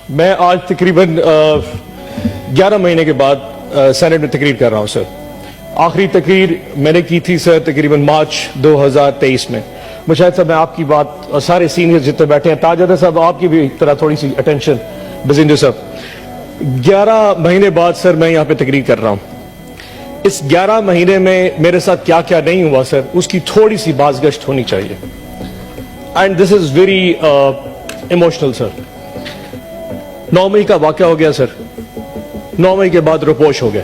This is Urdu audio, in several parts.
میں آج تقریباً 11 مہینے کے بعد سینٹ میں تقریر کر رہا ہوں سر. آخری تقریر میں نے کی تھی سر تقریباً مارچ 2023 میں. مشاہد صاحب میں آپ کی بات اور سارے سینئر جتنے بیٹھے ہیں, تاجدہ صاحب آپ کی بھی طرح تھوڑی سی اٹینشن, بزندو صاحب, 11 مہینے بعد سر میں یہاں پہ تقریر کر رہا ہوں. اس 11 مہینے میں میرے ساتھ کیا کیا نہیں ہوا سر, اس کی تھوڑی سی بازگشت ہونی چاہیے. And this is very emotional sir. 9 مئی کا واقعہ ہو گیا سر. 9 مئی کے بعد روپوش ہو گیا.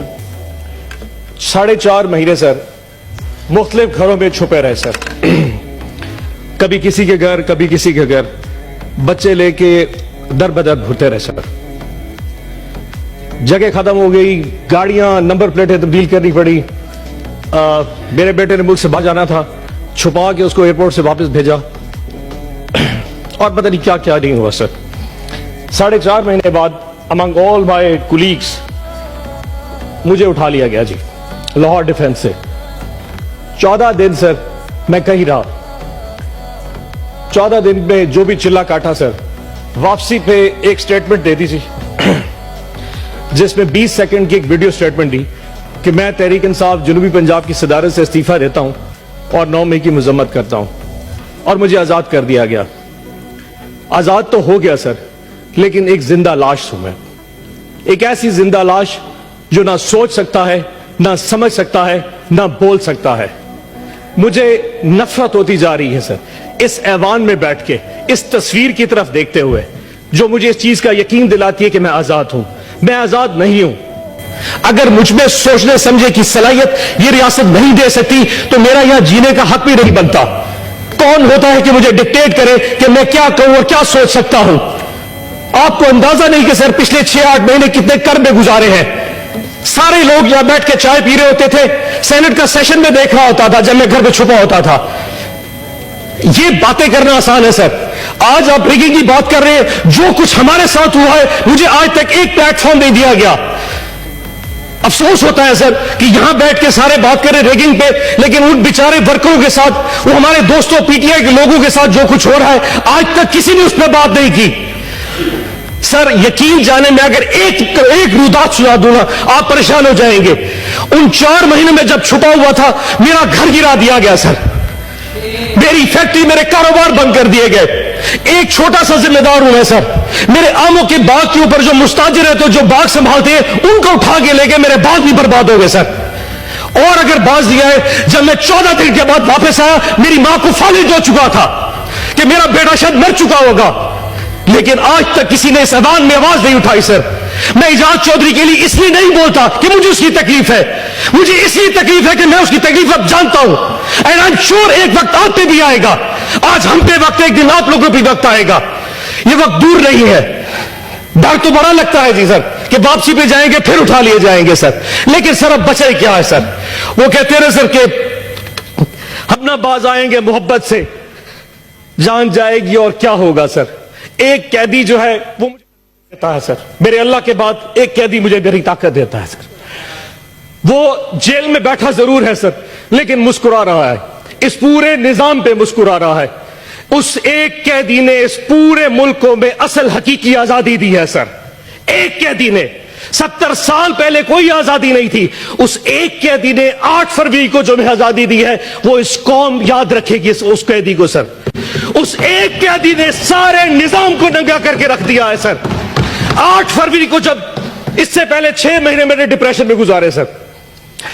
4.5 مہینے سر مختلف گھروں میں چھپے رہے سر. کبھی کسی کے گھر, کبھی کسی کے گھر, بچے لے کے در بدر گھرتے رہے سر. جگہ ختم ہو گئی, گاڑیاں نمبر پلیٹیں تبدیل کرنی پڑی. میرے بیٹے نے ملک سے باہر جانا تھا, چھپا کے اس کو ایئرپورٹ سے واپس بھیجا, اور پتہ نہیں کیا کیا نہیں ہوا سر. 4.5 مہینے بعد among all my colleagues مجھے اٹھا لیا گیا جی لاہور ڈیفنس سے. 14 دن سر میں کہیں رہا. 14 دن میں جو بھی چلا کاٹا سر, واپسی پہ ایک سٹیٹمنٹ دے دی تھی جس میں 20 سیکنڈ کی ایک ویڈیو سٹیٹمنٹ دی کہ میں تحریک انصاف جنوبی پنجاب کی صدارت سے استعفیٰ دیتا ہوں اور 9 مئی کی مذمت کرتا ہوں, اور مجھے آزاد کر دیا گیا. آزاد تو ہو گیا سر, لیکن ایک زندہ لاش ہوں میں. ایک ایسی زندہ لاش جو نہ سوچ سکتا ہے, نہ سمجھ سکتا ہے, نہ بول سکتا ہے. مجھے نفرت ہوتی جا رہی ہے سر اس ایوان میں بیٹھ کے, اس تصویر کی طرف دیکھتے ہوئے, جو مجھے اس چیز کا یقین دلاتی ہے کہ میں آزاد ہوں. میں آزاد نہیں ہوں. اگر مجھ میں سوچنے سمجھے کی صلاحیت یہ ریاست نہیں دے سکتی تو میرا یہاں جینے کا حق بھی نہیں بنتا. کون ہوتا ہے کہ مجھے ڈکٹیٹ کرے کہ میں کیا کہوں اور کیا سوچ سکتا ہوں؟ آپ کو اندازہ نہیں کہ سر پچھلے 6-8 مہینے کتنے کرب میں گزارے ہیں. سارے لوگ یہاں بیٹھ کے چائے پی رہے ہوتے تھے, سینٹ کا سیشن میں دیکھ رہا ہوتا تھا جب میں گھر میں چھپا ہوتا تھا. یہ باتیں کرنا آسان ہے سر. آج آپ ریگنگ کی بات کر رہے ہیں. جو کچھ ہمارے ساتھ ہوا ہے مجھے آج تک ایک پلیٹ فارم نہیں دیا گیا. افسوس ہوتا ہے سر کہ یہاں بیٹھ کے سارے بات کریں ریگنگ پہ, لیکن ان بیچارے ورکروں کے ساتھ, وہ ہمارے دوستوں پی ٹی آئی کے لوگوں کے ساتھ جو کچھ ہو رہا ہے آج تک کسی نے اس پہ بات نہیں کی. سر یقین جانے میں اگر ایک رودات سنا دوں گا آپ پریشان ہو جائیں گے. ان 4 مہینوں میں جب چھپا ہوا تھا میرا گھر گرا دیا گیا سر, میری فیکٹری, میرے کاروبار بند کر دیے گئے. ایک چھوٹا سا ذمہ دار ہوں میں سر. میرے آموں کے باغ کے اوپر جو مستاجر ہے تو جو باغ سنبھالتے ہیں ان کو اٹھا کے لے گئے, میرے باغ بھی برباد ہو گئے سر. اور اگر باز دیا ہے, جب میں 14 دن کے بعد واپس آیا میری ماں کو فالج ہو چکا تھا کہ میرا بیٹا شاید مر چکا ہوگا, لیکن آج تک کسی نے اس ایوان میں آواز نہیں اٹھائی سر. میں اعجاز چودھری کے لیے اس لیے نہیں بولتا کہ مجھے اس کی تکلیف ہے, مجھے اس لیے تکلیف ہے کہ میں اس کی تکلیف اب جانتا ہوں. اینڈ آئی ایم شیور ایک وقت آپ پہ بھی آئے گا. آج ہم پہ وقت, ایک دن آپ لوگوں پہ وقت آئے گا. یہ وقت دور نہیں ہے. ڈر تو بڑا لگتا ہے جی سر کہ واپسی پہ جائیں گے پھر اٹھا لیے جائیں گے سر, لیکن سر اب بچے کیا ہے سر. وہ کہتے ہیں سر کہ ہم نہ باز آئیں گے محبت سے, جان جائے گی اور کیا ہوگا سر. ایک قیدی جو ہے وہ مجھے دیتا ہے سر, میرے اللہ کے بعد ایک قیدی مجھے میری طاقت دیتا ہے سر. وہ جیل میں بیٹھا ضرور ہے سر, لیکن مسکرا رہا ہے, اس پورے نظام پہ مسکرا رہا ہے. اس ایک قیدی نے اس پورے ملک کو میں اصل حقیقی آزادی دی ہے سر. ایک قیدی نے, 70 سال پہلے کوئی آزادی نہیں تھی. اس ایک قیدی نے 8 فروری کو جو میں آزادی دی ہے وہ اس قوم یاد رکھے گی اس قیدی کو سر. اس ایک قیدی نے سارے نظام کو ننگا کر کے رکھ دیا ہے سر. 8 فروری کو, جب اس سے پہلے 6 مہینے میرے ڈپریشن میں گزارے سر,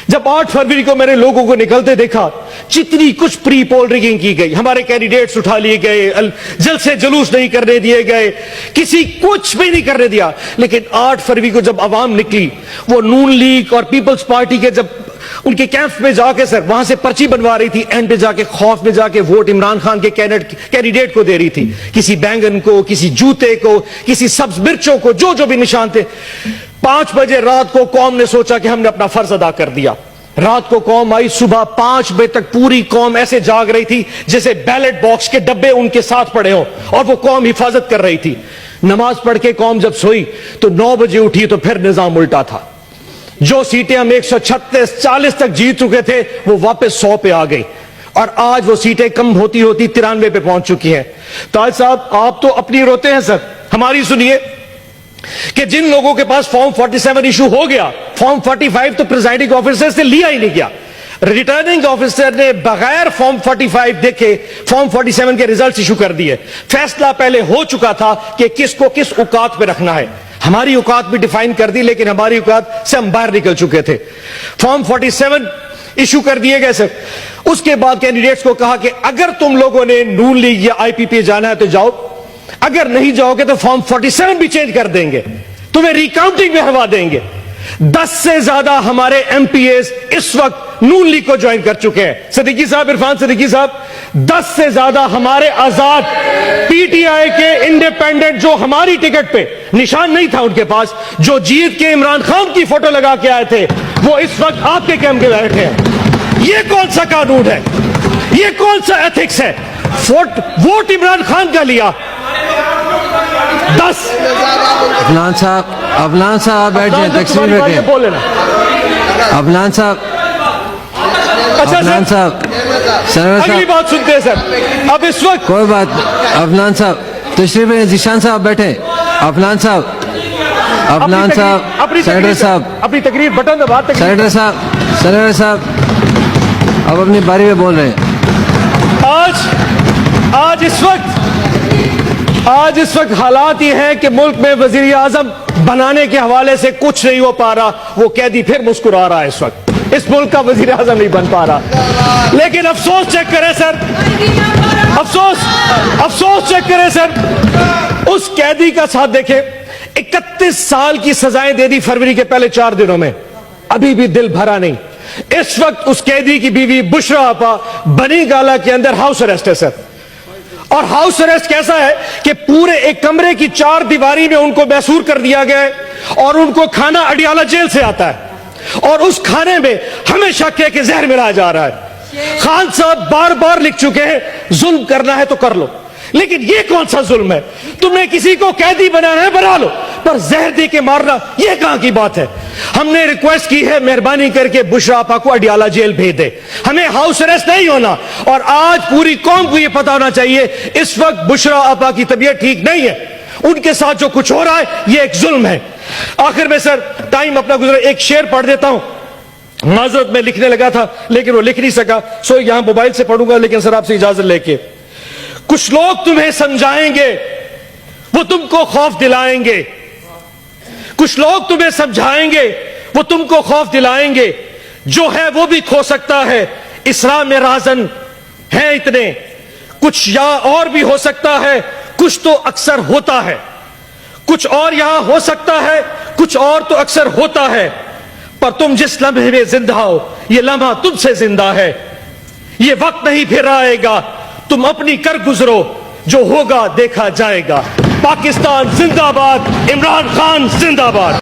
جب 8 فروری کو میں نے لوگوں کو نکلتے دیکھا, جتنی کچھ پری پول ریگنگ کی گئی, ہمارے کینڈیڈیٹس اٹھا لیے گئے, جلد سے جلوس نہیں کرنے دیے گئے, کسی کچھ بھی نہیں کرنے دیا. لیکن 8 فروری کو جب عوام نکلی, وہ نون لیگ اور پیپلز پارٹی کے جب ان کے کیمپس میں جا کے سر وہاں سے پرچی بنوا رہی تھی, اینڈ پہ جا کے خوف میں جا کے ووٹ عمران خان کے کینڈیڈیٹ کو دے رہی تھی, کسی بینگن کو, کسی جوتے کو, کسی سبز مرچوں کو, جو بھی نشان تھے. 5 بجے رات کو قوم نے سوچا کہ ہم نے اپنا فرض ادا کر دیا. رات کو قوم آئی, صبح 5 بجے تک پوری قوم ایسے جاگ رہی تھی جیسے بیلٹ باکس کے ڈبے ان کے ساتھ پڑے ہوں, اور وہ قوم حفاظت کر رہی تھی. نماز پڑھ کے قوم جب سوئی تو 9 بجے اٹھی تو پھر نظام الٹا تھا. جو سیٹیں ہم 136-40 تک جیت چکے تھے وہ واپس 100 پہ آ گئی, اور آج وہ سیٹیں کم ہوتی 93 پہ پہنچ چکی ہیں. تاج صاحب آپ تو اپنی روتے ہیں سر, ہماری سنیے. کہ جن لوگوں کے پاس فارم 47 ایشو ہو گیا, فارم 45 تو پریزائڈنگ آفیسر سے لیا ہی نہیں گیا. ریٹرننگ آفیسر نے بغیر فارم 45 دیکھے فارم 47 کے ریزلٹس ایشو کر دیے. فیصلہ پہلے ہو چکا تھا کہ کس کو کس اوقات پہ رکھنا ہے. ہماری اوقات بھی ڈیفائن کر دی, لیکن ہماری اوقات سے ہم باہر نکل چکے تھے. فارم 47 ایشو کر دیے گئے سر. اس کے بعد کینڈیڈیٹس کو کہا کہ اگر تم لوگوں نے نون لیگ یا آئی پی پی جانا ہے تو جاؤ, اگر نہیں جاؤ گے تو فارم 47 بھی چینج کر دیں گے, تمہیں ریکاؤنٹنگ میں ہروا دیں گے. 10 سے زیادہ ہمارے ایم پی ایز اس وقت نون لیگ کو جوائن کر چکے ہیں. صدیقی صاحب, عرفان صدیقی صاحب, 10 سے زیادہ ہمارے آزاد پی ٹی آئی کے انڈیپینڈنٹ جو ہماری ٹکٹ پہ نشان نہیں تھا ان کے پاس, جو جیت کے عمران خان کی فوٹو لگا کے آئے تھے, وہ اس وقت آپ کے کیمپ میں بیٹھے ہیں. یہ کون سا قانون ہے, یہ کون سا ایتھکس ہے؟ ووٹ عمران خان کا لیا 10. افنان صاحب بیٹھ جائیں, تقسیم بیٹھیں. بولے نا افنان صاحب, اچھا افنان سر, صاحب, سرور اگلی صاحب, بات سنتے ہیں سر. اب اس وقت کوئی بات. افنان صاحب تشریف لیں. ذیشان صاحب بیٹھیں. افنان صاحب, افنان صاحب, سیکرٹری صاحب, اپنی تقریر بٹن دبا. سیکرٹری صاحب, سرور صاحب اب اپنی باری میں بول رہے ہیں. آج اس وقت حالات یہ ہیں کہ ملک میں وزیر اعظم بنانے کے حوالے سے کچھ نہیں ہو پا رہا. وہ قیدی پھر مسکرا رہا ہے. اس وقت اس ملک کا وزیر اعظم نہیں بن پا رہا. لیکن افسوس چیک کریں سر, افسوس چیک کریں سر, اس قیدی کا ساتھ دیکھیں. 31 سال کی سزائیں دے دی فروری کے پہلے 4 دنوں میں, ابھی بھی دل بھرا نہیں. اس وقت اس قیدی کی بیوی بشرا آپا بنی گالا کے اندر ہاؤس اریسٹ ہے سر. اور ہاؤس اریسٹ کیسا ہے کہ پورے ایک کمرے کی 4 دیواری میں ان کو محصور کر دیا گیا ہے, اور ان کو کھانا اڈیالہ جیل سے آتا ہے, اور اس کھانے میں ہمیں شک ہے کہ زہر ملایا جا رہا ہے. خان صاحب بار بار لکھ چکے ہیں ظلم کرنا ہے تو کر لو, لیکن یہ کون سا ظلم ہے؟ تم نے کسی کو قیدی بنانا ہے بنا لو, پر زہر دے کے مارنا یہ کہاں کی بات ہے؟ ہم نے ریکویسٹ کی ہے مہربانی کر کے بشرا آپا کو اڈیالہ جیل بھیج دے, ہمیں ہاؤس اریسٹ نہیں ہونا. اور آج پوری قوم کو یہ پتا ہونا چاہیے اس وقت بشرا آپا کی طبیعت ٹھیک نہیں ہے, ان کے ساتھ جو کچھ ہو رہا ہے یہ ایک ظلم ہے. آخر میں سر ٹائم اپنا گزرا, ایک شعر پڑھ دیتا ہوں. معذرت میں لکھنے لگا تھا لیکن وہ لکھ نہیں سکا, سو یہاں موبائل سے پڑھوں گا, لیکن سر آپ سے اجازت لے کے. کچھ لوگ تمہیں سمجھائیں گے, وہ تم کو خوف دلائیں گے. کچھ لوگ تمہیں سمجھائیں گے, وہ تم کو خوف دلائیں گے. جو ہے وہ بھی کھو سکتا ہے, اسراء میں رازن ہیں اتنے. کچھ یا اور بھی ہو سکتا ہے, کچھ تو اکثر ہوتا ہے. کچھ اور یہاں ہو سکتا ہے, کچھ اور تو اکثر ہوتا ہے. پر تم جس لمحے میں زندہ ہو, یہ لمحہ تم سے زندہ ہے. یہ وقت نہیں پھر آئے گا, تم اپنی کر گزرو, جو ہوگا دیکھا جائے گا. پاکستان زندہ باد, عمران خان زندہ باد.